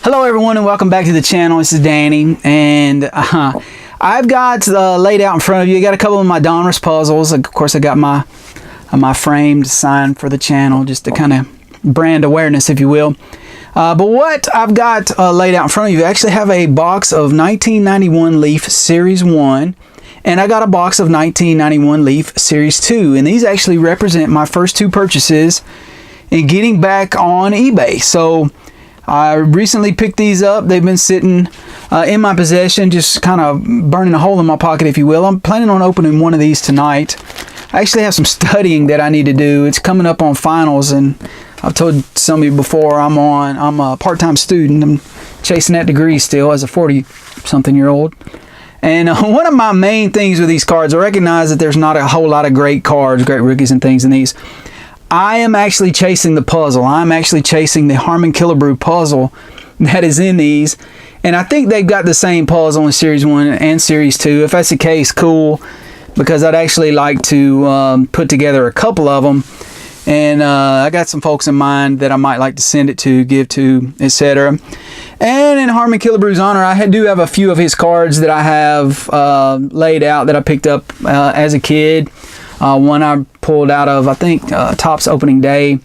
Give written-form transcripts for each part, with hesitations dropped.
Hello everyone and welcome back to the channel. This is Danny, and I've got laid out in front of you, I got a couple of my Donruss puzzles. Of course I got my framed sign for the channel just to kind of brand awareness, if you will. But what I've got laid out in front of you, I actually have a box of 1991 Leaf Series 1, and I got a box of 1991 Leaf Series 2, and these actually represent my first two purchases in getting back on eBay. So I recently picked these up. They've been sitting in my possession, just kind of burning a hole in my pocket, if you will. I'm planning on opening one of these tonight. I actually have some studying that I need to do. It's coming up on finals, and I've told some of you before, I'm a part-time student. I'm chasing that degree still as a 40-something-year-old. And one of my main things with these cards, I recognize that there's not a whole lot of great cards, great rookies and things in these. I am actually chasing the puzzle. I'm actually chasing the Harmon Killebrew puzzle that is in these. And I think they've got the same puzzle in Series 1 and Series 2. If that's the case, cool. Because I'd actually like to put together a couple of them. And I got some folks in mind that I might like to send it to, give to, etc. And in Harmon Killebrew's honor, I do have a few of his cards that I have laid out that I picked up as a kid. One I pulled out of, I think, Topps opening day.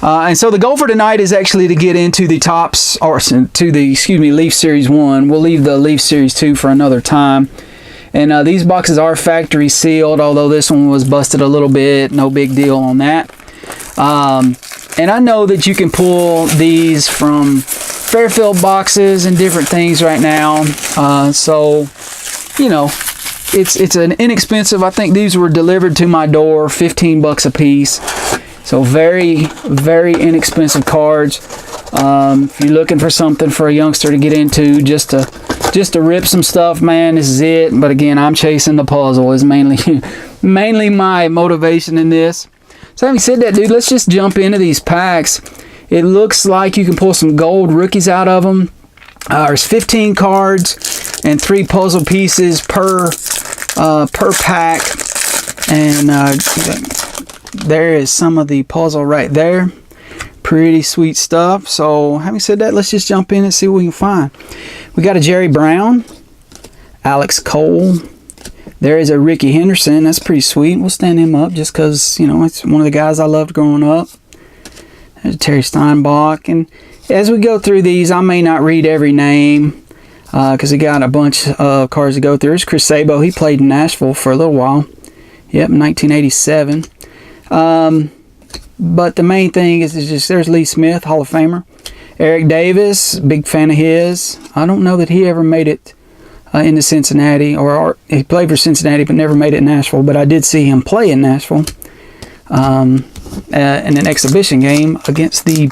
And so the goal for tonight is actually to get into the Topps, or to the, Leaf Series 1. We'll leave the Leaf Series 2 for another time. And these boxes are factory sealed, although this one was busted a little bit. No big deal on that. And I know that you can pull these from Fairfield boxes and different things right now. So, you know, it's an inexpensive. I think these were delivered to my door, 15 bucks a piece. So very, very inexpensive cards. If you're looking for something for a youngster to get into, just to rip some stuff, man, this is it. But again, I'm chasing the puzzle is mainly my motivation in this. So having said that, dude, let's just jump into these packs. It looks like you can pull some gold rookies out of them. There's 15 cards and 3 puzzle pieces per pack, and there is some of the puzzle right there. Pretty sweet stuff. So having said that, let's just jump in and see what we can find. We got a Jerry Brown, Alex Cole. There is a Ricky Henderson. That's pretty sweet. We'll stand him up just because, you know, it's one of the guys I loved growing up. There's Terry Steinbach. And as we go through these, I may not read every name because we got a bunch of cards to go through. There's Chris Sabo. He played in Nashville for a little while. Yep, 1987. But the main thing is just there's Lee Smith, Hall of Famer. Eric Davis, big fan of his. I don't know that he ever made it into Cincinnati, or he played for Cincinnati but never made it in Nashville. But I did see him play in Nashville in an exhibition game against the,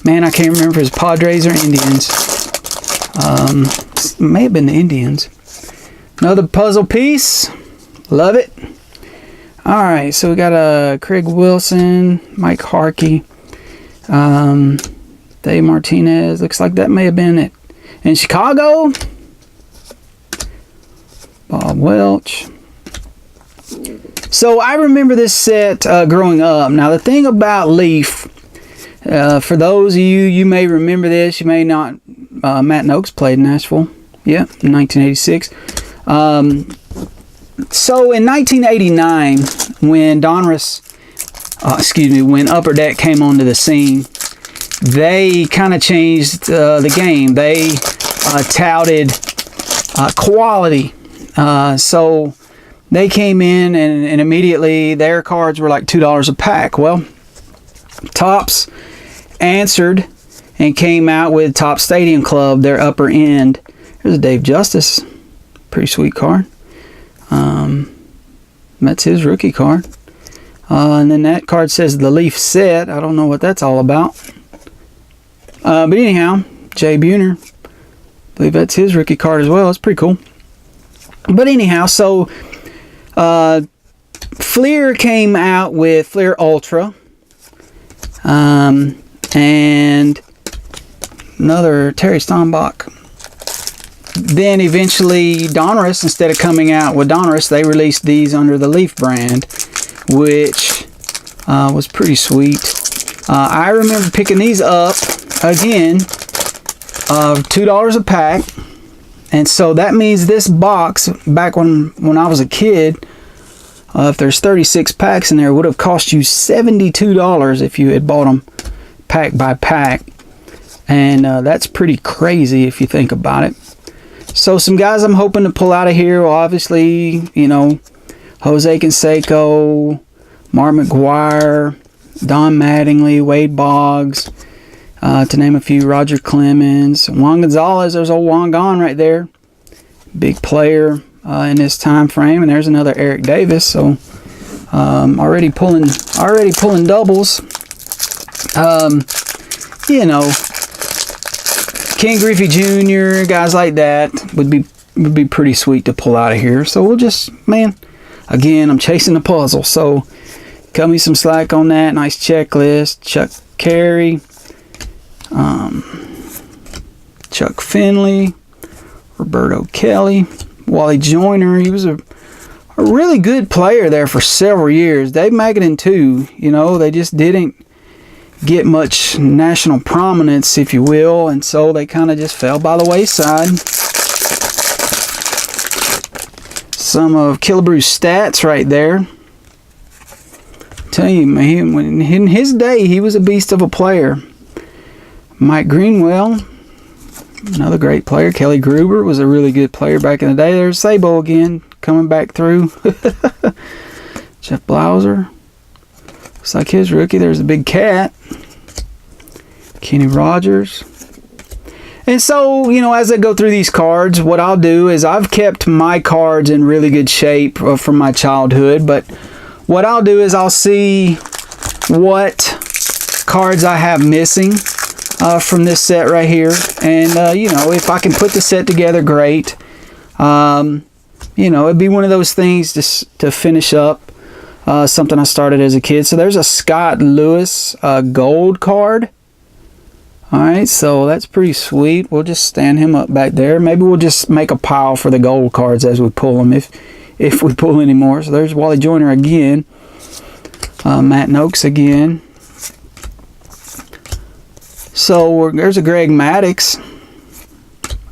man, I can't remember if it was Padres or Indians. It may have been the Indians. Another puzzle piece. Love it. Alright, so we got Craig Wilson, Mike Harkey, Dave Martinez. Looks like that may have been it. In Chicago, Bob Welch. So I remember this set growing up. Now the thing about Leaf, for those of you may remember this, you may not. Matt Noakes played in Nashville. Yeah, in 1986. So in 1989, when Donruss, when Upper Deck came onto the scene, they kind of changed the game. They touted quality. So they came in and immediately their cards were like $2 a pack. Well, Topps answered and came out with Topps Stadium Club, their upper end. Here's a Dave Justice. Pretty sweet card. That's his rookie card. And then that card says the Leaf set. I don't know what that's all about. But anyhow, Jay Buhner. I believe that's his rookie card as well. It's pretty cool. But anyhow, so Fleer came out with Fleer Ultra. And another Terry Steinbach. Then eventually Donruss, instead of coming out with Donruss, they released these under the Leaf brand, which was pretty sweet. I remember picking these up again $2 a pack. And so that means this box, back when I was a kid, if there's 36 packs in there, it would have cost you $72 if you had bought them pack by pack. And that's pretty crazy if you think about it. So some guys I'm hoping to pull out of here, well, obviously, you know, Jose Canseco, Mark McGwire, Don Mattingly, Wade Boggs, to name a few, Roger Clemens, Juan Gonzalez. There's old Juan Gone right there. Big player in this time frame. And there's another Eric Davis. So already pulling doubles. You know, Ken Griffey Jr., guys like that would be pretty sweet to pull out of here. So we'll just, man, again, I'm chasing the puzzle. So cut me some slack on that. Nice checklist. Chuck Carey. Chuck Finley, Roberto Kelly, Wally Joyner. He was a really good player there for several years. Dave Magadan too. You know, they just didn't get much national prominence, if you will, and so they kind of just fell by the wayside. Some of Killebrew's stats right there. Tell you, man, when in his day, he was a beast of a player. Mike Greenwell, another great player. Kelly Gruber was a really good player back in the day. There's Sabo again, coming back through. Jeff Blauser. Looks like his rookie. There's a big cat. Kenny Rogers. And so, you know, as I go through these cards, what I'll do is I've kept my cards in really good shape from my childhood. But what I'll do is I'll see what cards I have missing from this set right here, and you know, if I can put the set together, great. You know, it'd be one of those things to finish up something I started as a kid. So there's a Scott Lewis gold card. All right, so that's pretty sweet. We'll just stand him up back there. Maybe we'll just make a pile for the gold cards as we pull them, if we pull any more. So there's Wally Joyner again, Matt Noakes again. So there's a Greg Maddux,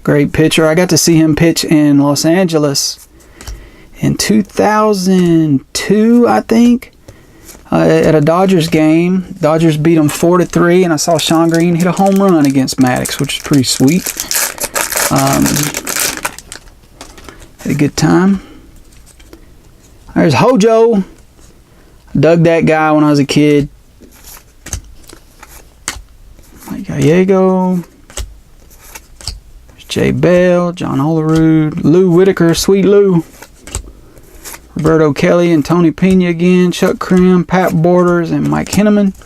great pitcher. I got to see him pitch in Los Angeles in 2002, I think, at a Dodgers game. Dodgers beat them 4-3, and I saw Sean Green hit a home run against Maddux, which is pretty sweet. Had a good time. There's Hojo. Dug that guy when I was a kid. Mike Gallego, Jay Bell, John Olerud, Lou Whitaker, Sweet Lou, Roberto Kelly and Tony Pena again, Chuck Krim, Pat Borders, and Mike Henneman.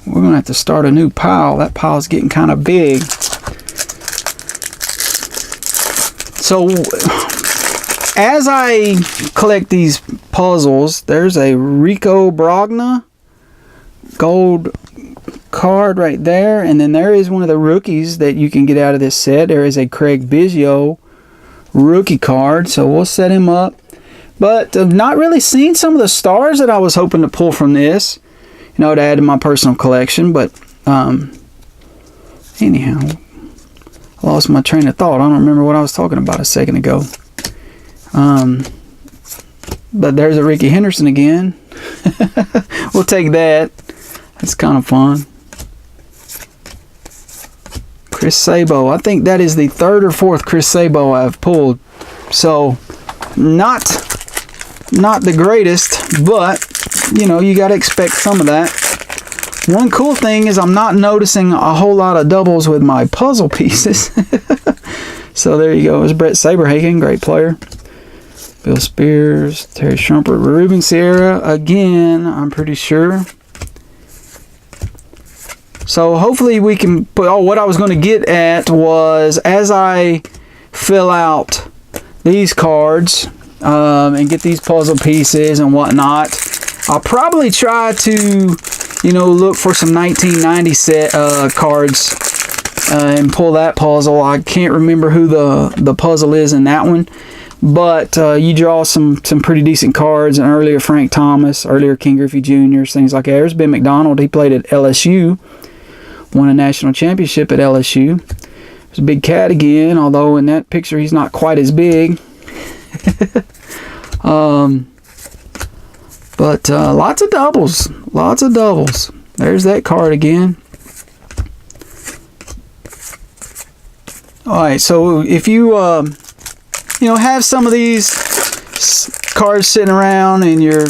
We're going to have to start a new pile. That pile's getting kind of big. So, as I collect these puzzles, there's a Rico Brogna gold card right there, and then there is one of the rookies that you can get out of this set. There is a Craig Biggio rookie card, so we'll set him up. But I've not really seen some of the stars that I was hoping to pull from this, you know, to add to my personal collection. But anyhow, I lost my train of thought. I don't remember what I was talking about a second ago. But there's a Ricky Henderson again. We'll take that. That's kind of fun. Chris Sabo. I think that is the third or fourth Chris Sabo I've pulled. So, not the greatest, but, you know, you got to expect some of that. One cool thing is I'm not noticing a whole lot of doubles with my puzzle pieces. So there you go. There's Brett Saberhagen, great player. Bill Spears, Terry Shumpert, Ruben Sierra again, I'm pretty sure. So hopefully we can put, what I was going to get at was, as I fill out these cards and get these puzzle pieces and whatnot, I'll probably try to, you know, look for some 1990 set cards and pull that puzzle. I can't remember who the puzzle is in that one, but you draw some pretty decent cards. And earlier Frank Thomas, earlier Ken Griffey Jr., things like that. There's Ben McDonald. He played at LSU. Won a national championship at LSU. There's a big cat again, although in that picture he's not quite as big. But lots of doubles. Lots of doubles. There's that card again. Alright, so if you have some of these cards sitting around and you're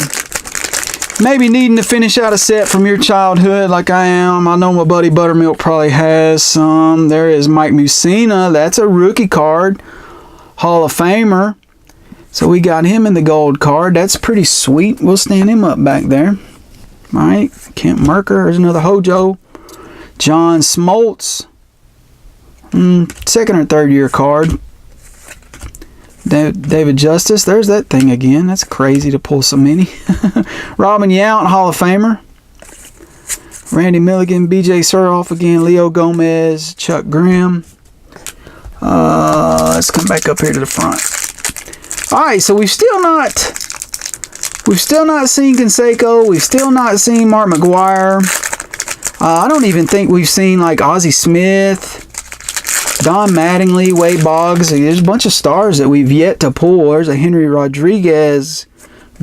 maybe needing to finish out a set from your childhood like I am. I know my buddy Buttermilk probably has some. There is Mike Mussina. That's a rookie card. Hall of Famer. So we got him in the gold card. That's pretty sweet. We'll stand him up back there. Alright. Kent Merker. There's another Hojo. John Smoltz. Second or third year card. David Justice. There's that thing again. That's crazy to pull so many. Robin Yount, Hall of Famer. Randy Milligan, BJ Surhoff again. Leo Gomez, Chuck Grimm. Let's come back up here to the front. Alright, so we've still not seen Canseco. We've still not seen Mark McGwire. I don't even think we've seen like Ozzie Smith, Don Mattingly, Wade Boggs. There's a bunch of stars that we've yet to pull. There's a Henry Rodriguez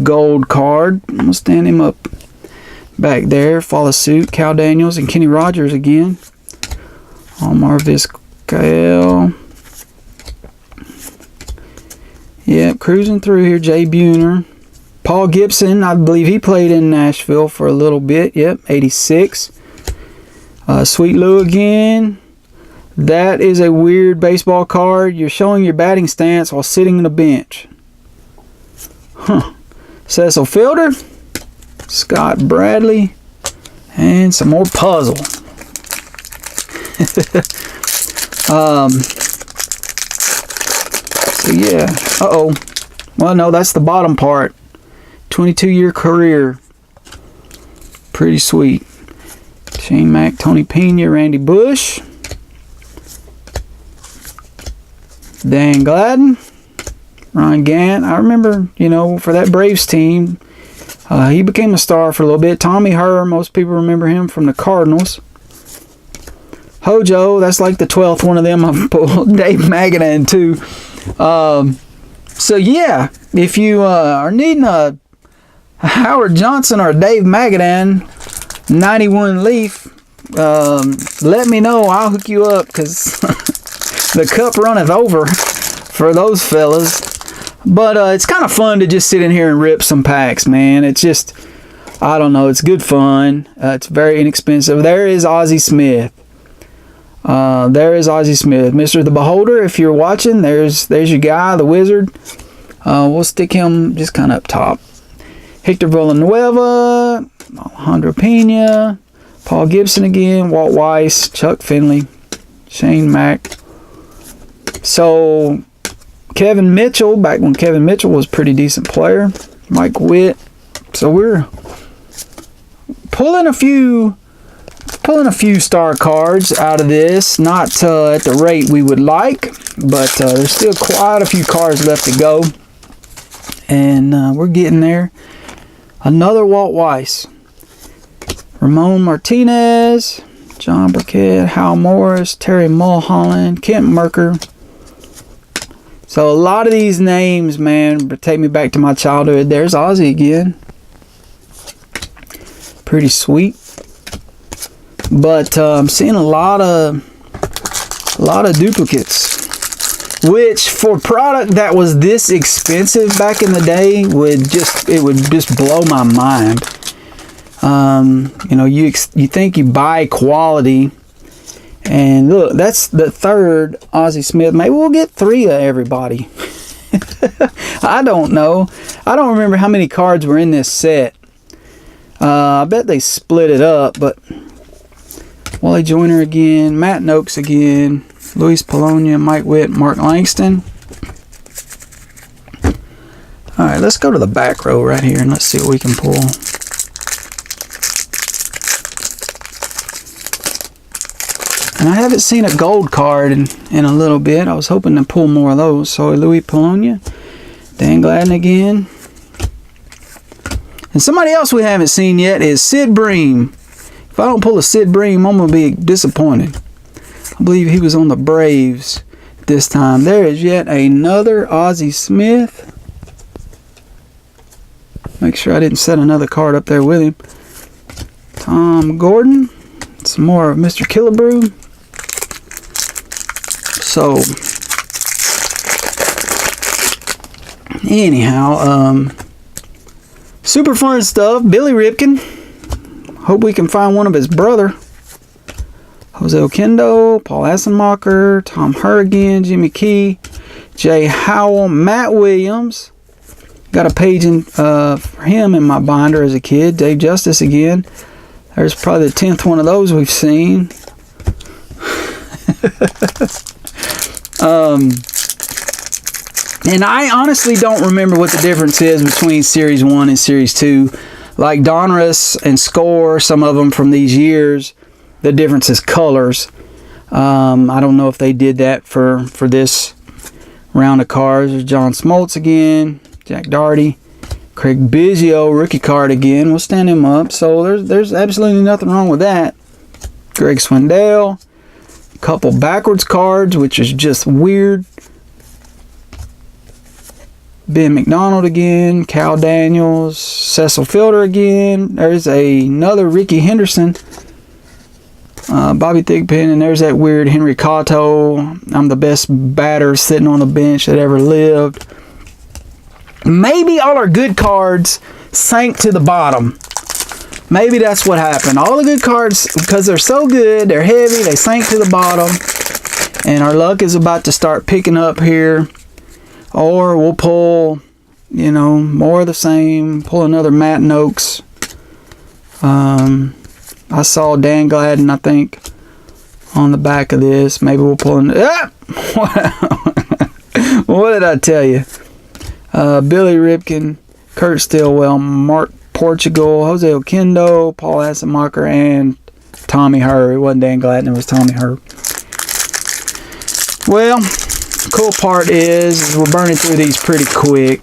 gold card. I'm going to stand him up back there. Follow suit. Cal Daniels and Kenny Rogers again. Omar Vizcael. Yep, cruising through here. Jay Buhner. Paul Gibson, I believe he played in Nashville for a little bit. Yep, 86. Sweet Lou again. That is a weird baseball card. You're showing your batting stance while sitting on the bench. Huh. Cecil Fielder. Scott Bradley. And some more puzzle. So yeah. Uh-oh. Well, no, that's the bottom part. 22-year career. Pretty sweet. Shane Mack, Tony Pena, Randy Bush. Dan Gladden, Ron Gant. I remember, for that Braves team, he became a star for a little bit. Tommy Herr, most people remember him from the Cardinals. Hojo, that's like the 12th one of them I've pulled. Dave Magadan, too. So, yeah, if you are needing a Howard Johnson or a Dave Magadan 91 Leaf, let me know. I'll hook you up because the cup runneth over for those fellas. But it's kind of fun to just sit in here and rip some packs, man. It's just, I don't know, it's good fun. It's very inexpensive. There is Ozzie Smith. Mr. the Beholder. If you're watching, there's your guy, the Wizard. We'll stick him just kind of up top. Hector Villanueva, Alejandro Pena, Paul Gibson again, Walt Weiss, Chuck Finley, Shane Mack. So Kevin Mitchell, back when Kevin Mitchell was a pretty decent player. Mike Witt. So we're pulling a few star cards out of this. Not at the rate we would like, but there's still quite a few cards left to go. And we're getting there. Another Walt Weiss. Ramon Martinez, John Burkett, Hal Morris, Terry Mulholland, Kent Merker. So a lot of these names, man, take me back to my childhood. There's Ozzie again. Pretty sweet. But I'm seeing a lot of duplicates. Which, for product that was this expensive back in the day, would just blow my mind. You think you buy quality, and look, that's the third Ozzie Smith. Maybe we'll get 3 of everybody. I don't know. I don't remember how many cards were in this set. I bet they split it up, but Wally Joyner again, Matt Noakes again, Luis Polonia, Mike Witt, Mark Langston. Alright, let's go to the back row right here and let's see what we can pull. And I haven't seen a gold card in a little bit. I was hoping to pull more of those. So Luis Polonia, Dan Gladden again. And somebody else we haven't seen yet is Sid Bream. If I don't pull a Sid Bream, I'm going to be disappointed. I believe he was on the Braves this time. There is yet another Ozzie Smith. Make sure I didn't set another card up there with him. Tom Gordon. Some more of Mr. Killebrew. So, anyhow, super fun stuff. Billy Ripken. Hope we can find one of his brother. Jose Oquendo, Paul Assenmacher, Tom Herrigan, Jimmy Key, Jay Howell, Matt Williams. Got a page for him in my binder as a kid. Dave Justice again. There's probably the 10th one of those we've seen. And I honestly don't remember what the difference is between Series 1 and Series 2. Like Donruss and Score, some of them from these years, the difference is colors. I don't know if they did that for this round of cards. There's John Smoltz again, Jack Doherty, Craig Biggio, rookie card again. We'll stand him up. So there's absolutely nothing wrong with that. Greg Swindell, a couple backwards cards, which is just weird. Ben McDonald again, Cal Daniels, Cecil Fielder again. There's another Ricky Henderson, Bobby Thigpen, and there's that weird Henry Cotto. I'm the best batter sitting on the bench that ever lived. Maybe all our good cards sank to the bottom. Maybe that's what happened. All the good cards, because they're so good, they're heavy, they sank to the bottom. And our luck is about to start picking up here. Or we'll pull, more of the same. Pull another Matt Noakes. I saw Dan Gladden, I think, on the back of this. Maybe we'll pull in. What did I tell you? Billy Ripken, Kurt Stillwell, Mark Portugal, Jose Oquendo, Paul Assenmacher, and Tommy Herr. It wasn't Dan Gladden, it was Tommy Herr. Well, cool part is we're burning through these pretty quick,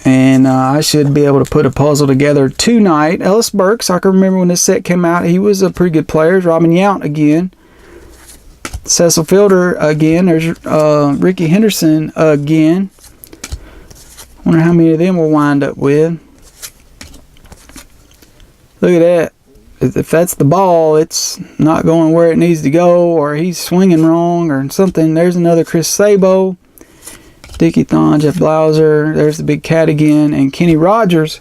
and I should be able to put a puzzle together tonight. Ellis Burks, I can remember when this set came out, he was a pretty good player. Robin Yount again, Cecil Fielder again. There's Ricky Henderson again. Wonder how many of them we'll wind up with. Look at that. If that's the ball, it's not going where it needs to go, or he's swinging wrong or something. There's another Chris Sabo, Dickie Thon, Jeff Blauser. There's the big cat again, and Kenny Rogers.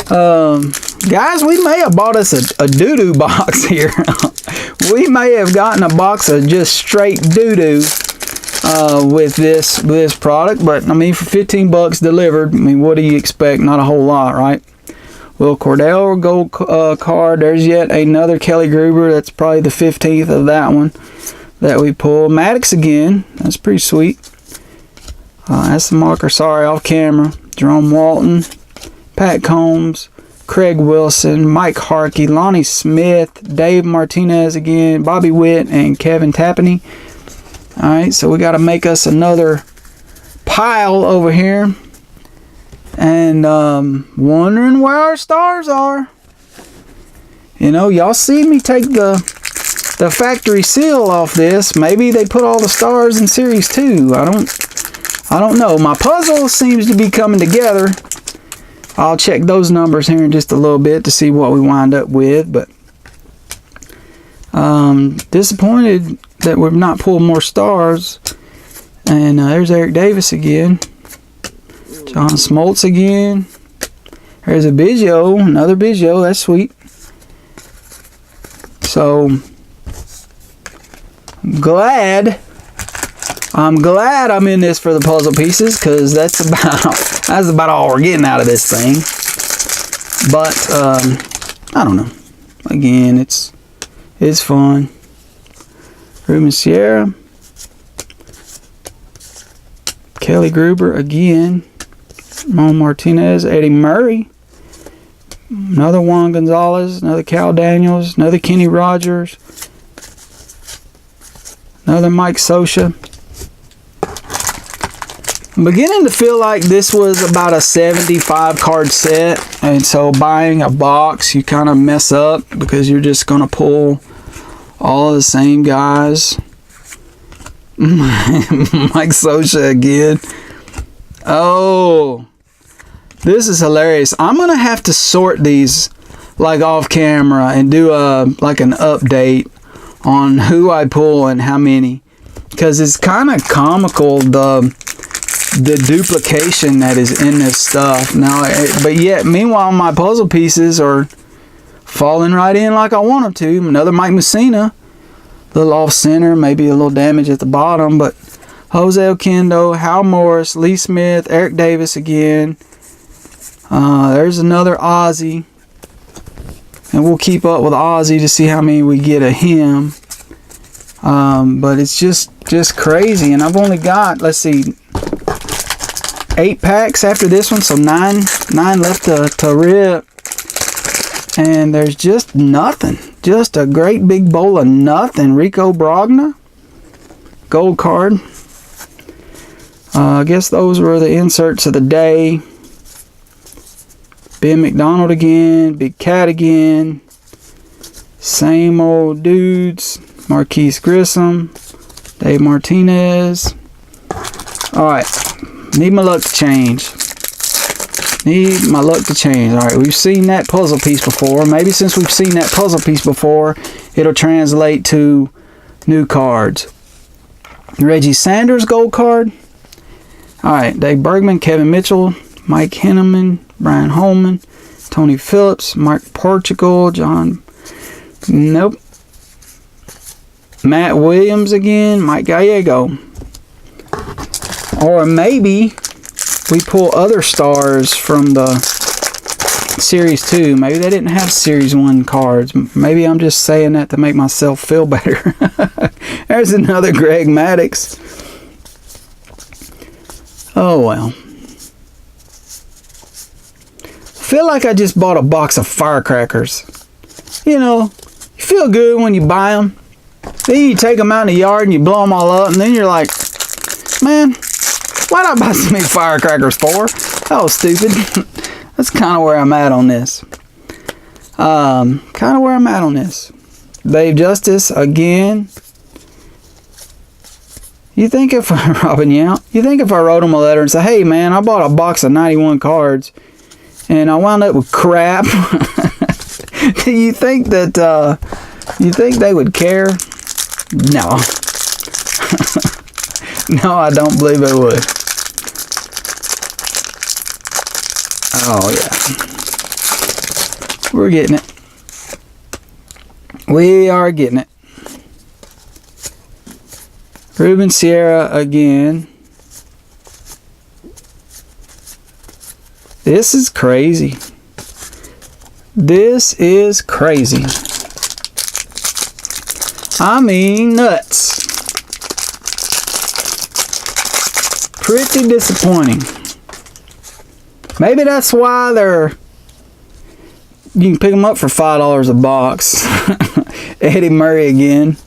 Guys, we may have bought us a doo-doo box here. We may have gotten a box of just straight doo-doo with this product. But, I mean, for 15 bucks delivered, I mean, what do you expect? Not a whole lot, right? Will Cordell gold card. There's yet another Kelly Gruber. That's probably the 15th of that one that we pulled. Maddox again. That's pretty sweet. Assenmacher, sorry, off camera. Jerome Walton, Pat Combs, Craig Wilson, Mike Harkey, Lonnie Smith, Dave Martinez again, Bobby Witt, and Kevin Tapani. All right, so we got to make us another pile over here. And wondering where our stars are. Y'all see me take the factory seal off this. Maybe they put all the stars in Series 2. I don't know. My puzzle seems to be coming together. I'll check those numbers here in just a little bit to see what we wind up with. But disappointed that we've not pulled more stars. And there's Eric Davis again. John Smoltz again. There's a Biggio, another Biggio. That's sweet. So I'm glad I'm in this for the puzzle pieces, because that's about all we're getting out of this thing. But I don't know. Again, it's fun. Ruben Sierra, Kelly Gruber again. Ramon Martinez, Eddie Murray, another Juan Gonzalez, another Cal Daniels, another Kenny Rogers, another Mike Scioscia. I'm beginning to feel like this was about a 75 card set, and so buying a box you kind of mess up because you're just going to pull all of the same guys. Mike Sosha again. Oh, this is hilarious. I'm gonna have to sort these like off camera and do like an update on who I pull and how many, because it's kind of comical the duplication that is in this stuff now. But yet, meanwhile, my puzzle pieces are falling right in like I want them to. Another Mike Messina. A little off center, maybe a little damage at the bottom, but Jose Oquendo, Hal Morris, Lee Smith, Eric Davis again. There's another Ozzy, and we'll keep up with Ozzy to see how many we get of him. But it's just crazy, and I've only got, let's see, 8 packs after this one, so nine left to rip, and there's just nothing. Just a great big bowl of nothing. Rico Brogna, gold card. I guess those were the inserts of the day. Ben McDonald again. Big Cat again. Same old dudes. Marquise Grissom. Dave Martinez. Alright. Need my luck to change. Alright, we've seen that puzzle piece before. Maybe since we've seen that puzzle piece before, it'll translate to new cards. Reggie Sanders gold card. Alright, Dave Bergman, Kevin Mitchell, Mike Henneman, Brian Holman, Tony Phillips, Mark Portugal, John... Nope. Matt Williams again, Mike Gallego. Or maybe we pull other stars from the Series 2. Maybe they didn't have Series 1 cards. Maybe I'm just saying that to make myself feel better. There's another Greg Maddux. Oh, well. Feel like I just bought a box of firecrackers. You know, you feel good when you buy them. Then you take them out in the yard and you blow them all up. And then you're like, man, why'd I buy so many firecrackers for? That was stupid. That's kind of where I'm at on this. Dave Justice again. You think if Robin Yount, you think if I wrote him a letter and said, hey man, I bought a box of 91 cards and I wound up with crap. Do you think that you think they would care? No. No, I don't believe it would. Oh, yeah. We're getting it. We are getting it. Ruben Sierra again. This is crazy. This is crazy. I mean, nuts. Pretty disappointing. Maybe that's why you can pick them up for $5 a box. Eddie Murray again.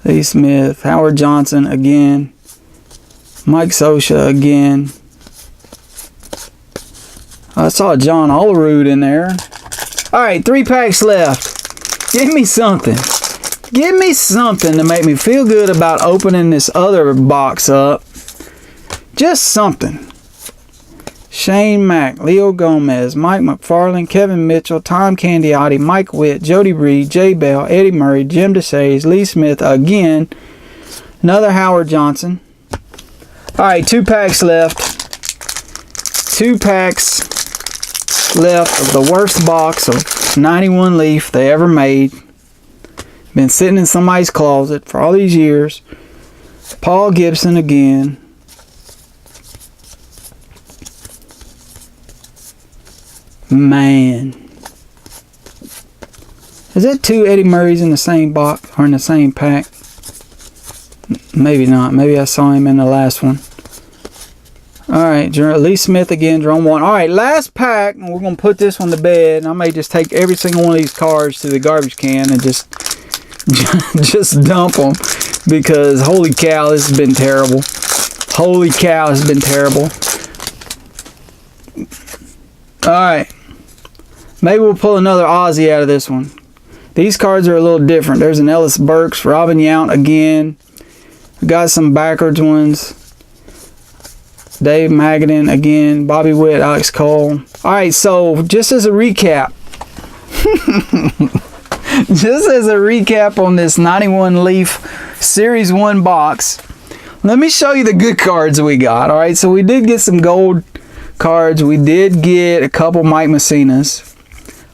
Lee Smith. Howard Johnson again. Mike Sosha again. I saw John Olerud in there. Alright, 3 packs left. Give me something. Give me something to make me feel good about opening this other box up. Just something. Shane Mack, Leo Gomez, Mike McFarland, Kevin Mitchell, Tom Candiotti, Mike Witt, Jody Reed, Jay Bell, Eddie Murray, Jim DeShays, Lee Smith again. Another Howard Johnson. Alright, 2 packs left. 2 packs left of the worst box of 91 Leaf they ever made. Been sitting in somebody's closet for all these years. Paul Gibson again. Man. Is that 2 Eddie Murrays in the same box or in the same pack? Maybe not. Maybe I saw him in the last one. Alright, Lee Smith again, Jerome One. Alright, last pack, and we're going to put this one to bed. And I may just take every single one of these cards to the garbage can and just dump them. Because, holy cow, this has been terrible. Holy cow, this has been terrible. Alright. Maybe we'll pull another Aussie out of this one. These cards are a little different. There's an Ellis Burks, Robin Yount again. We got some backwards ones. Dave Magadan again, Bobby Witt, Alex Cole. Alright, so just as a recap. Just as a recap on this 91 Leaf Series 1 box, let me show you the good cards we got. Alright, so we did get some gold cards. We did get a couple Mike Messinas.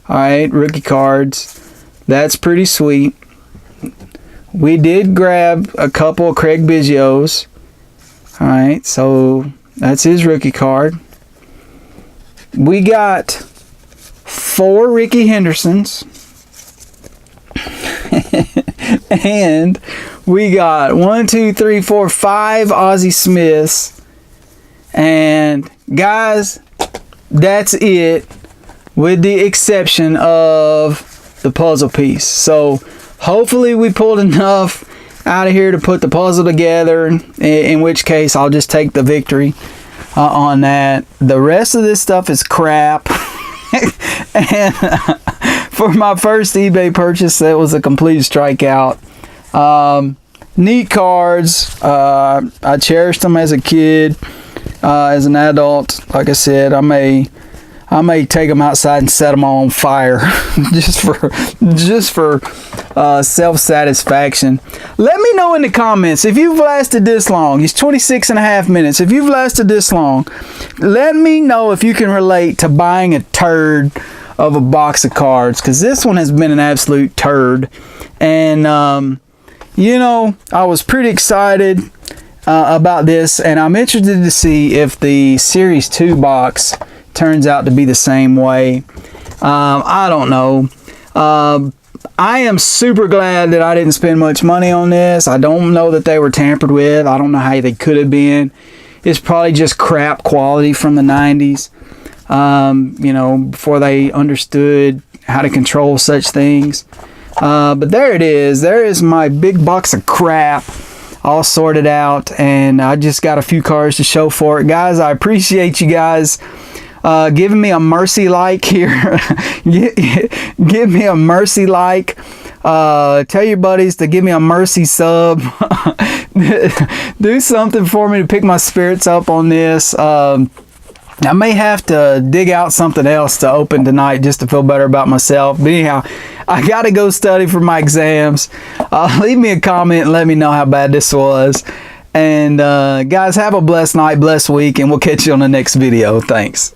Alright, rookie cards. That's pretty sweet. We did grab a couple of Craig Biggio's. Alright, so that's his rookie card. We got 4 Ricky Hendersons. And we got 5 Ozzie Smiths. And guys, that's it, with the exception of the puzzle piece. So hopefully we pulled enough out of here to put the puzzle together, in which case I'll just take the victory on that. The rest of this stuff is crap. And for my first eBay purchase, that was a complete strikeout. Neat cards. I cherished them as a kid. As an adult, like I said, I may take them outside and set them on fire just for self-satisfaction. Let me know in the comments if you've lasted this long. It's 26.5 minutes. If you've lasted this long, let me know if you can relate to buying a turd of a box of cards, because this one has been an absolute turd. And you know, I was pretty excited about this, and I'm interested to see if the Series 2 box turns out to be the same way. I don't know. I am super glad that I didn't spend much money on this. I don't know that they were tampered with. I don't know how they could have been. It's probably just crap quality from the 90s. You know, before they understood how to control such things. But there it is. There is my big box of crap all sorted out, and I just got a few cards to show for it. Guys, I appreciate you guys giving me a mercy like here. Give me a mercy like. Tell your buddies to give me a mercy sub. Do something for me to pick my spirits up on this. I may have to dig out something else to open tonight just to feel better about myself. But anyhow, I got to go study for my exams. Leave me a comment and let me know how bad this was. And guys, have a blessed night, blessed week, and we'll catch you on the next video. Thanks.